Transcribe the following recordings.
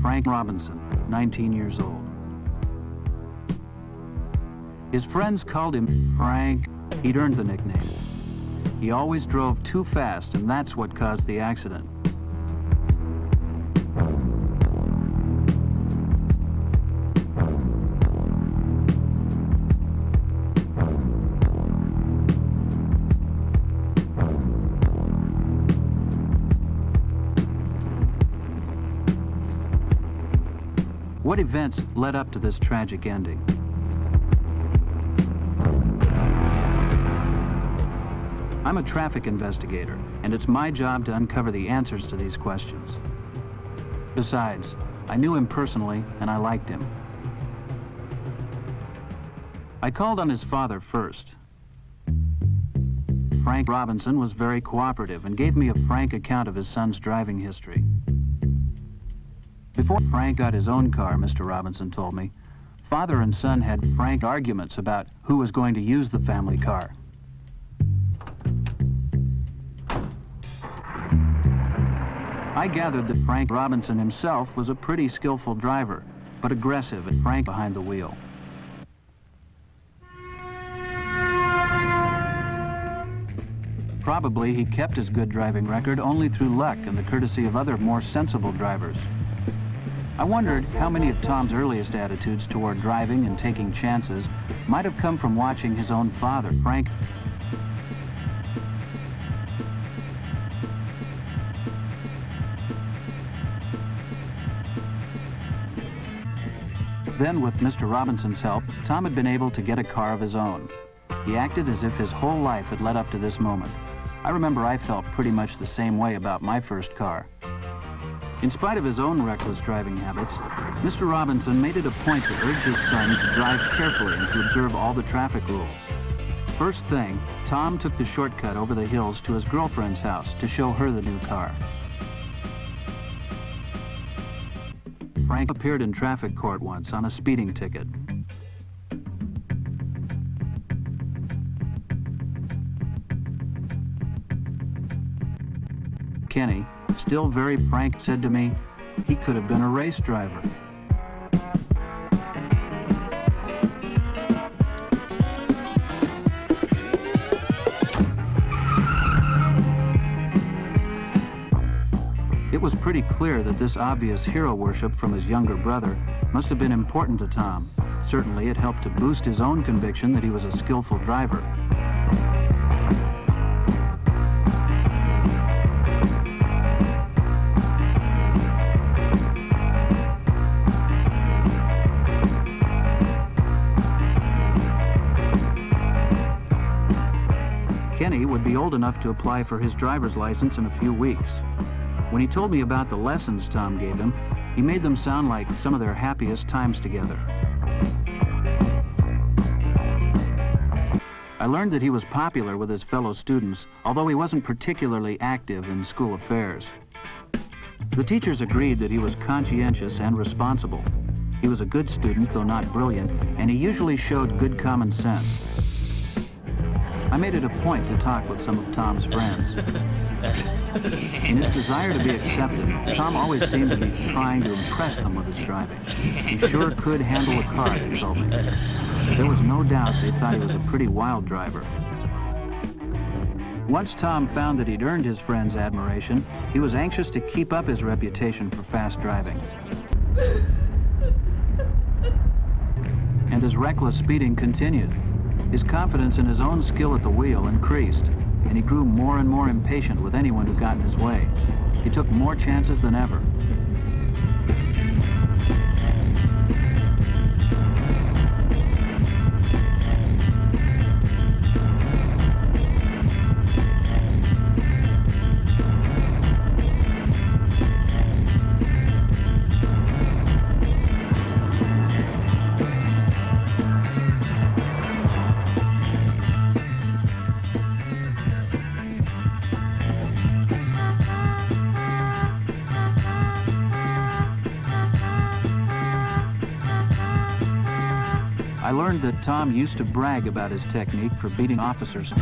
Frank Robinson, 19 years old. His friends called him Frank. He'd earned the nickname. He always drove too fast, and that's what caused the accident. What events led up to this tragic ending? I'm a traffic investigator, and it's my job to uncover the answers to these questions. Besides, I knew him personally, and I liked him. I called on his father first. Frank Robinson was very cooperative and gave me a frank account of his son's driving history. Before Frank got his own car, Mr. Robinson told me, father and son had frank arguments about who was going to use the family car. I gathered that Frank Robinson himself was a pretty skillful driver, but aggressive and frank behind the wheel. Probably he kept his good driving record only through luck and the courtesy of other more sensible drivers. I wondered how many of Tom's earliest attitudes toward driving and taking chances might have come from watching his own father, Frank. Then, with Mr. Robinson's help, Tom had been able to get a car of his own. He acted as if his whole life had led up to this moment. I remember I felt pretty much the same way about my first car. In spite of his own reckless driving habits, Mr. Robinson made it a point to urge his son to drive carefully and to observe all the traffic rules. First thing, Tom took the shortcut over the hills to his girlfriend's house to show her the new car. Frank appeared in traffic court once on a speeding ticket. Kenny, still very frank, said to me, he could have been a race driver. It was pretty clear that this obvious hero worship from his younger brother must have been important to Tom. Certainly it helped to boost his own conviction that he was a skillful driver. Kenny would be old enough to apply for his driver's license in a few weeks. When he told me about the lessons Tom gave him, he made them sound like some of their happiest times together. I learned that he was popular with his fellow students, although he wasn't particularly active in school affairs. The teachers agreed that he was conscientious and responsible. He was a good student, though not brilliant, and he usually showed good common sense. I made it a point to talk with some of Tom's friends. In his desire to be accepted, Tom always seemed to be trying to impress them with his driving. He sure could handle a car, they told me. There was no doubt they thought he was a pretty wild driver. Once Tom found that he'd earned his friends' admiration, he was anxious to keep up his reputation for fast driving. And his reckless speeding continued. His confidence in his own skill at the wheel increased, and he grew more and more impatient with anyone who got in his way. He took more chances than ever. I learned that Tom used to brag about his technique for beating officers.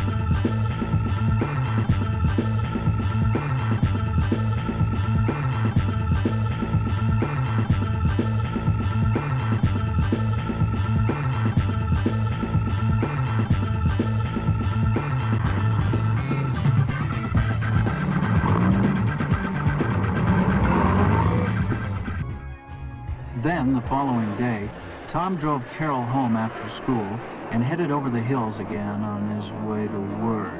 Then, the following day, Tom drove Carol home after school and headed over the hills again on his way to work.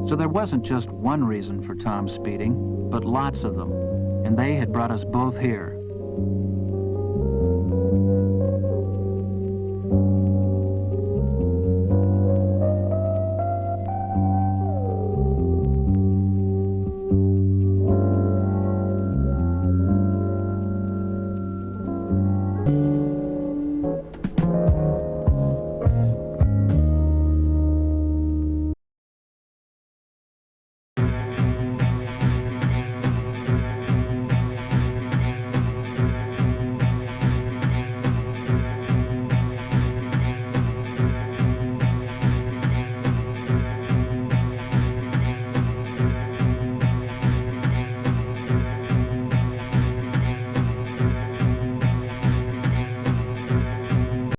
So there wasn't just one reason for Tom speeding, but lots of them, and they had brought us both here,